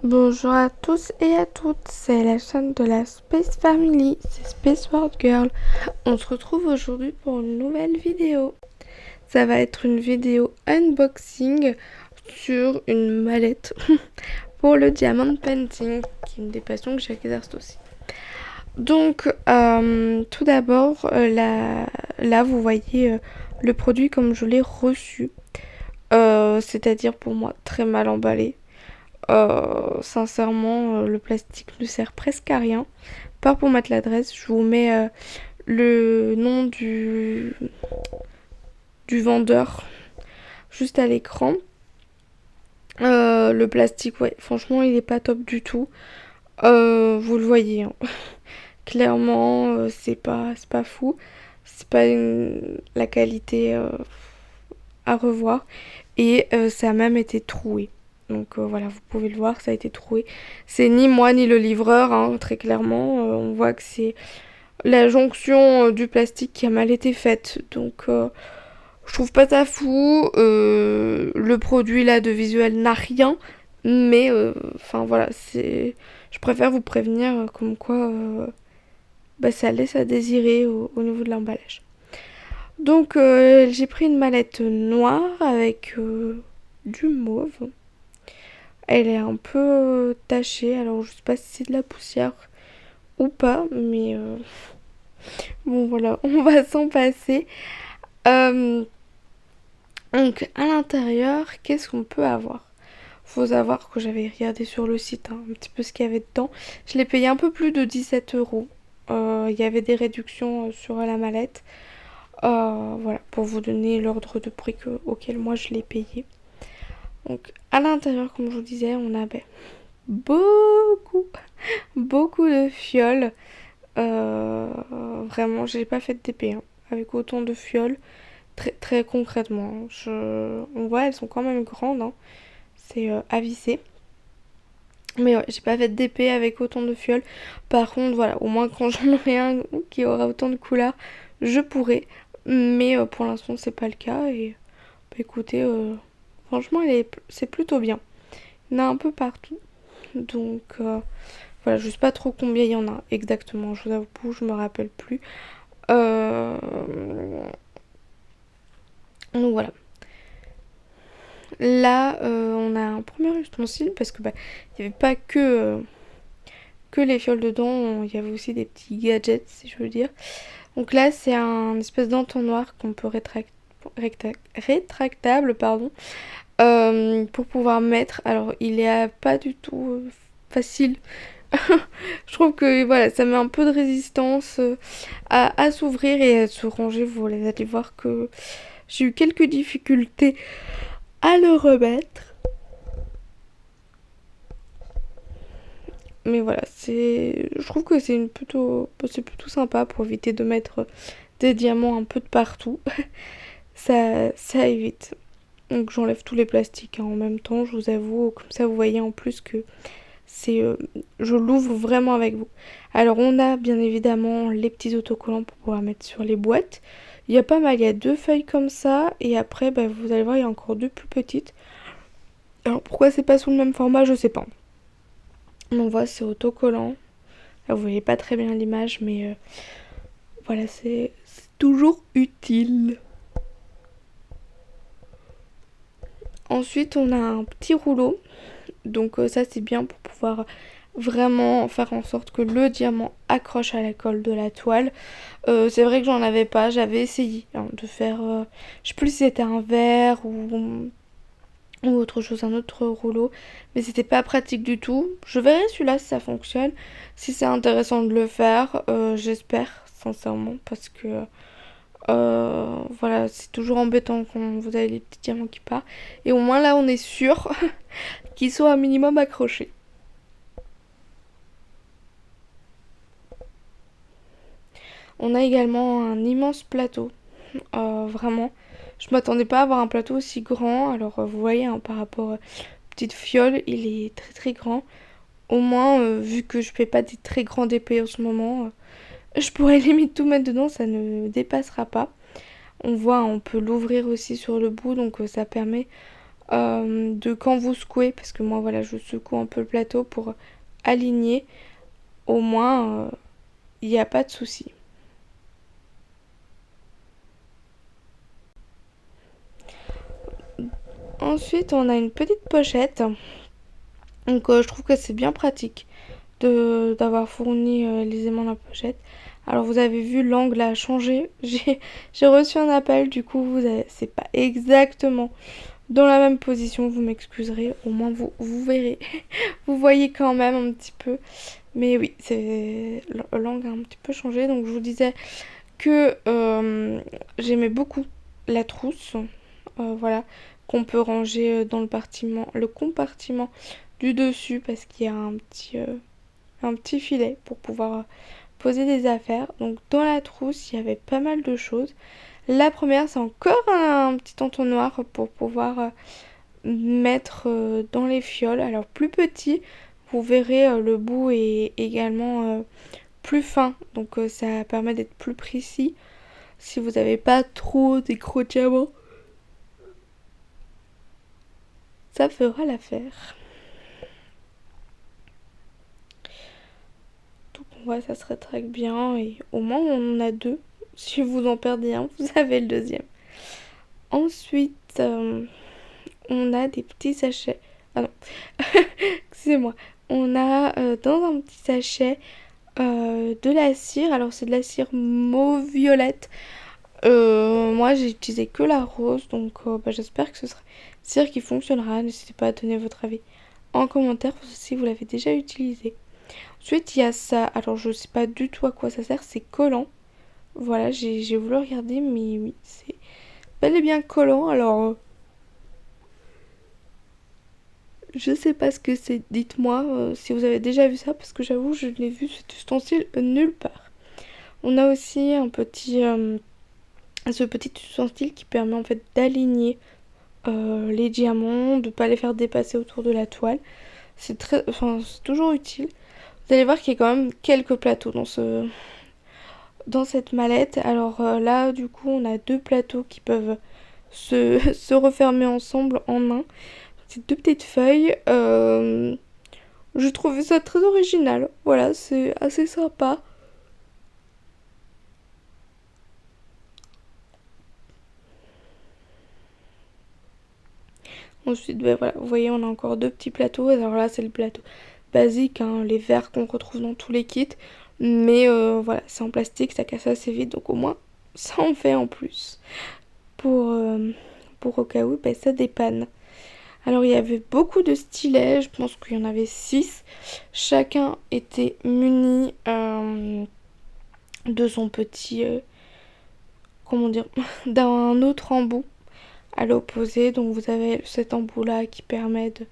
Bonjour à tous et à toutes, c'est la chaîne de la Space Family, c'est Space World Girl. On se retrouve aujourd'hui pour une nouvelle vidéo. Ça va être une vidéo unboxing sur une mallette pour le diamond painting, qui est une des passions que j'exerce aussi. Donc, tout d'abord, là vous voyez le produit comme je l'ai reçu, c'est-à-dire pour moi très mal emballé. Sincèrement, le plastique ne sert presque à rien. Part pour mettre l'adresse, je vous mets le nom du vendeur juste à l'écran. Le plastique, ouais, franchement, il est pas top du tout. Vous le voyez, hein. Clairement, c'est pas fou. C'est pas la qualité à revoir. Et ça a même été troué. Donc voilà, vous pouvez le voir, ça a été troué. C'est ni moi ni le livreur, hein, très clairement. On voit que c'est la jonction du plastique qui a mal été faite. Donc je trouve pas ça fou. Le produit là de visuel n'a rien. Mais enfin voilà, c'est. Je préfère vous prévenir comme quoi ça laisse à désirer au niveau de l'emballage. Donc j'ai pris une mallette noire avec du mauve. Elle est un peu tachée, alors je sais pas si c'est de la poussière ou pas, mais bon voilà, on va s'en passer. Euh, donc à l'intérieur, qu'est-ce qu'on peut avoir? Faut savoir que j'avais regardé sur le site un petit peu ce qu'il y avait dedans. Je l'ai payé un peu plus de 17 €. Il y avait des réductions sur la mallette. Voilà, pour vous donner l'ordre de prix auquel moi je l'ai payé. Donc à l'intérieur, comme je vous disais, on avait beaucoup de fioles. Vraiment, j'ai pas fait de TP hein, avec autant de fioles. Très concrètement, on voit, elles sont quand même grandes. Hein. C'est à visser. Mais ouais, j'ai pas fait de DP avec autant de fioles. Par contre, voilà, au moins quand j'en aurai un qui aura autant de couleurs, je pourrai. Mais pour l'instant, c'est pas le cas. Et bah, écoutez, franchement, c'est plutôt bien. Il y en a un peu partout. Donc voilà, je sais pas trop combien il y en a exactement. Je vous avoue, je me rappelle plus. Euh, Donc voilà. Là, on a un premier ustensile parce que il n'y avait pas que les fioles dedans, il y avait aussi des petits gadgets, si je veux dire. Donc là, c'est un espèce d'entonnoir qu'on peut rétractable, pardon, pour pouvoir mettre. Alors, il est pas du tout facile. Je trouve que voilà, ça met un peu de résistance à s'ouvrir et à se ranger. Vous allez voir que j'ai eu quelques difficultés à le remettre. Mais voilà, je trouve que c'est plutôt sympa pour éviter de mettre des diamants un peu de partout. Ça évite. Donc j'enlève tous les plastiques hein, en même temps, je vous avoue. Comme ça, vous voyez en plus que je l'ouvre vraiment avec vous. Alors on a bien évidemment les petits autocollants pour pouvoir mettre sur les boîtes. Il y a pas mal, il y a 2 feuilles comme ça. Et après, vous allez voir, il y a encore 2 plus petites. Alors pourquoi c'est pas sous le même format, je sais pas. On voit, c'est autocollant. Là, vous voyez pas très bien l'image, mais voilà, c'est toujours utile. Ensuite, on a un petit rouleau. Donc ça, c'est bien pour pouvoir vraiment faire en sorte que le diamant accroche à la colle de la toile. C'est vrai que j'en avais pas, j'avais essayé hein, de faire, je sais plus si c'était un verre ou autre chose, un autre rouleau, mais c'était pas pratique du tout. Je verrai celui-là si ça fonctionne, si c'est intéressant de le faire, j'espère sincèrement parce que voilà, c'est toujours embêtant quand vous avez les petits diamants qui partent. Et au moins là, on est sûr qu'ils soient un minimum accrochés. On a également un immense plateau. Vraiment, je m'attendais pas à avoir un plateau aussi grand. Alors vous voyez, hein, par rapport aux petites fioles, il est très grand. Au moins, vu que je fais pas des très grandes épées en ce moment, je pourrais limite tout mettre dedans, ça ne dépassera pas. On voit, on peut l'ouvrir aussi sur le bout, donc ça permet de quand vous secouez, parce que moi voilà, je secoue un peu le plateau pour aligner, au moins il n'y a pas de souci. Ensuite, on a une petite pochette. Donc je trouve que c'est bien pratique d'avoir fourni les aimants dans la pochette. Alors vous avez vu, l'angle a changé. J'ai reçu un appel, du coup c'est pas exactement dans la même position, vous m'excuserez, au moins vous verrez. Vous voyez quand même un petit peu. Mais oui, l'angle a un petit peu changé. Donc je vous disais que j'aimais beaucoup la trousse. Voilà, qu'on peut ranger dans le compartiment du dessus parce qu'il y a un petit filet pour pouvoir poser des affaires. Donc dans la trousse, il y avait pas mal de choses. La première, c'est encore un petit entonnoir pour pouvoir mettre dans les fioles. Alors plus petit, vous verrez le bout est également plus fin. Donc ça permet d'être plus précis si vous n'avez pas trop d'écrochements. Ça fera l'affaire. Donc on voit, ça se rétracte bien et au moins on en a deux. Si vous en perdez un, vous avez le deuxième. Ensuite, on a des petits sachets. Ah non, excusez-moi. On a dans un petit sachet de la cire. Alors c'est de la cire mauve violette. Moi j'ai utilisé que la rose, donc j'espère que ce sera une cire qui fonctionnera. N'hésitez pas à donner votre avis en commentaire si vous l'avez déjà utilisé. Ensuite il y a ça. Alors je sais pas du tout à quoi ça sert. C'est collant. Voilà, j'ai voulu regarder, mais oui, c'est bel et bien collant. Alors je sais pas ce que c'est. Dites-moi si vous avez déjà vu ça, parce que j'avoue, je l'ai vu cet ustensile nulle part. On a aussi ce petit ustensile qui permet en fait d'aligner les diamants, de pas les faire dépasser autour de la toile. C'est toujours utile. Vous allez voir qu'il y a quand même quelques plateaux dans cette mallette. Alors là, du coup, on a deux plateaux qui peuvent se refermer ensemble en un. C'est deux petites feuilles. Je trouvais ça très original. Voilà, c'est assez sympa. Ensuite, ben voilà, vous voyez, on a encore deux petits plateaux. Alors là, c'est le plateau basique, hein, les verres qu'on retrouve dans tous les kits. Mais voilà, c'est en plastique, ça casse assez vite. Donc au moins, ça en fait en plus. Pour, euh, pour au cas où, ben, ça dépanne. Alors il y avait beaucoup de stylets, je pense qu'il y en avait 6. Chacun était muni de son petit, comment dire, d'un autre embout à l'opposé. Donc vous avez cet embout là qui permet de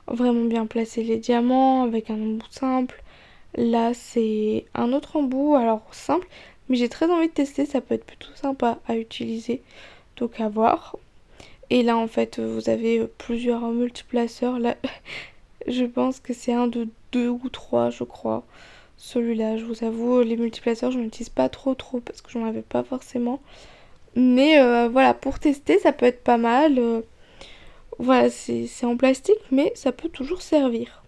vraiment bien placer les diamants avec un embout simple. Là c'est un autre embout, alors simple, mais j'ai très envie de tester, ça peut être plutôt sympa à utiliser, donc à voir. Et là en fait vous avez plusieurs multiplaceurs. Là je pense que c'est un de deux ou trois, je crois. Celui-là, je vous avoue, les multiplaceurs je n'utilise pas trop parce que j'en avais pas forcément. Mais voilà, pour tester, ça peut être pas mal. Voilà, c'est en plastique, mais ça peut toujours servir.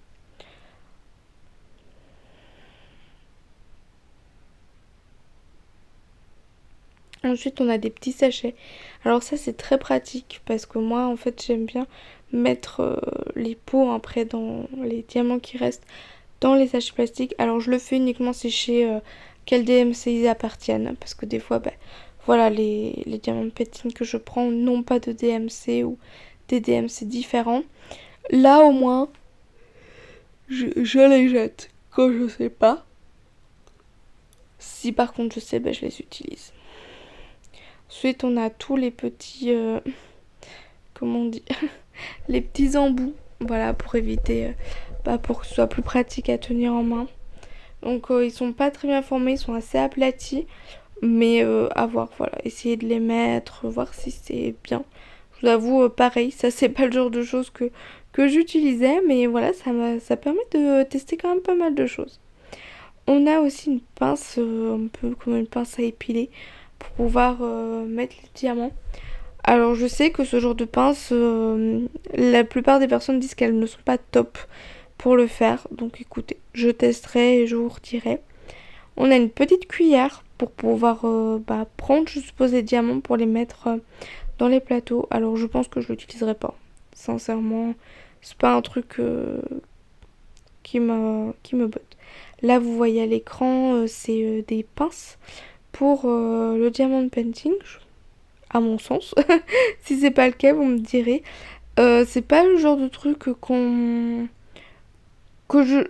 Ensuite, on a des petits sachets. Alors ça, c'est très pratique parce que moi, en fait, j'aime bien mettre les pots après dans les diamants qui restent dans les sachets plastiques. Alors je le fais uniquement si je sais quel DMC ils appartiennent. Parce que des fois, voilà, les diamants pétines que je prends n'ont pas de DMC ou des DMC différents. Là au moins, je les jette quand je sais pas. Si par contre je sais, je les utilise. Ensuite on a tous les petits, comment on dit, les petits embouts. Voilà, pour éviter, pour que ce soit plus pratique à tenir en main. Donc ils sont pas très bien formés, ils sont assez aplatis. Mais à voir, voilà, essayer de les mettre, voir si c'est bien. Je vous avoue, pareil, ça c'est pas le genre de choses que j'utilisais, mais voilà, ça permet de tester quand même pas mal de choses. On a aussi une pince, un peu comme une pince à épiler, pour pouvoir mettre les diamants. Alors je sais que ce genre de pince, la plupart des personnes disent qu'elles ne sont pas top pour le faire. Donc écoutez, je testerai et je vous redirai. On a une petite cuillère pour pouvoir prendre, je suppose, les diamants pour les mettre dans les plateaux. Alors je pense que je l'utiliserai pas. Sincèrement, c'est pas un truc qui me botte. Là, vous voyez à l'écran, c'est des pinces pour le diamond painting, à mon sens. Si c'est pas le cas, vous me direz. C'est pas le genre de truc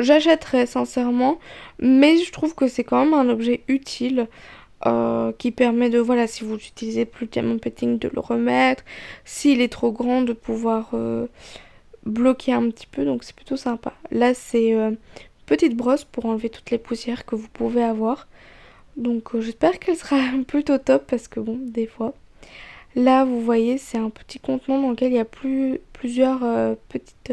j'achèterais sincèrement, mais je trouve que c'est quand même un objet utile qui permet de, voilà, si vous utilisez plus le diamond painting, de le remettre, s'il est trop grand, de pouvoir bloquer un petit peu, donc c'est plutôt sympa. Là, c'est petite brosse pour enlever toutes les poussières que vous pouvez avoir. Donc j'espère qu'elle sera plutôt top parce que bon, des fois. Là, vous voyez, c'est un petit contenant dans lequel il y a plusieurs petites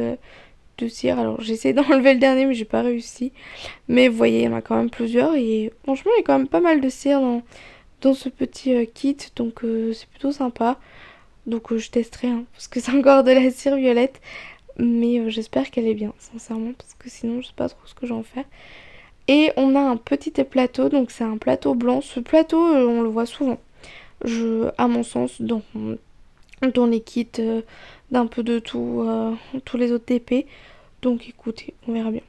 de cire. Alors j'ai essayé d'enlever le dernier mais j'ai pas réussi. Mais vous voyez, il y en a quand même plusieurs et franchement, il y a quand même pas mal de cire dans ce petit kit. Donc c'est plutôt sympa. Donc je testerai hein, parce que c'est encore de la cire violette. Mais j'espère qu'elle est bien, sincèrement, parce que sinon je sais pas trop ce que j'en fais. Et on a un petit plateau, donc c'est un plateau blanc. Ce plateau, on le voit souvent, à mon sens, dans les kits d'un peu de tout, tous les autres TP. Donc écoutez, on verra bien.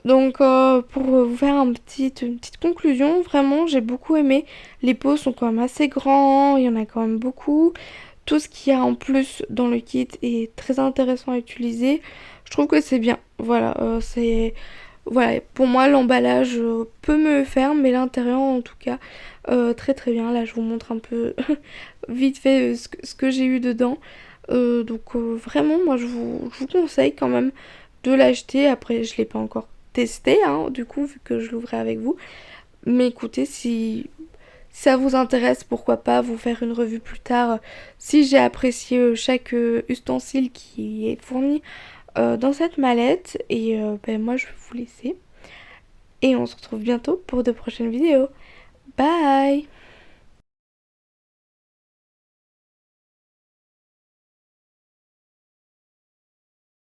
Donc pour vous faire une petite conclusion, vraiment j'ai beaucoup aimé. Les pots sont quand même assez grands, il y en a quand même beaucoup. Tout ce qu'il y a en plus dans le kit est très intéressant à utiliser. Je trouve que c'est bien. Voilà, voilà, pour moi l'emballage peut me faire, mais l'intérieur en tout cas très très bien. Là je vous montre un peu vite fait ce que j'ai eu dedans. Donc vraiment moi je vous conseille quand même de l'acheter. Après je l'ai pas encore testé hein, du coup vu que je l'ouvrais avec vous. Mais écoutez, si ça vous intéresse, pourquoi pas vous faire une revue plus tard si j'ai apprécié chaque ustensile qui est fourni dans cette mallette. Et moi je vais vous laisser. Et on se retrouve bientôt pour de prochaines vidéos. Bye!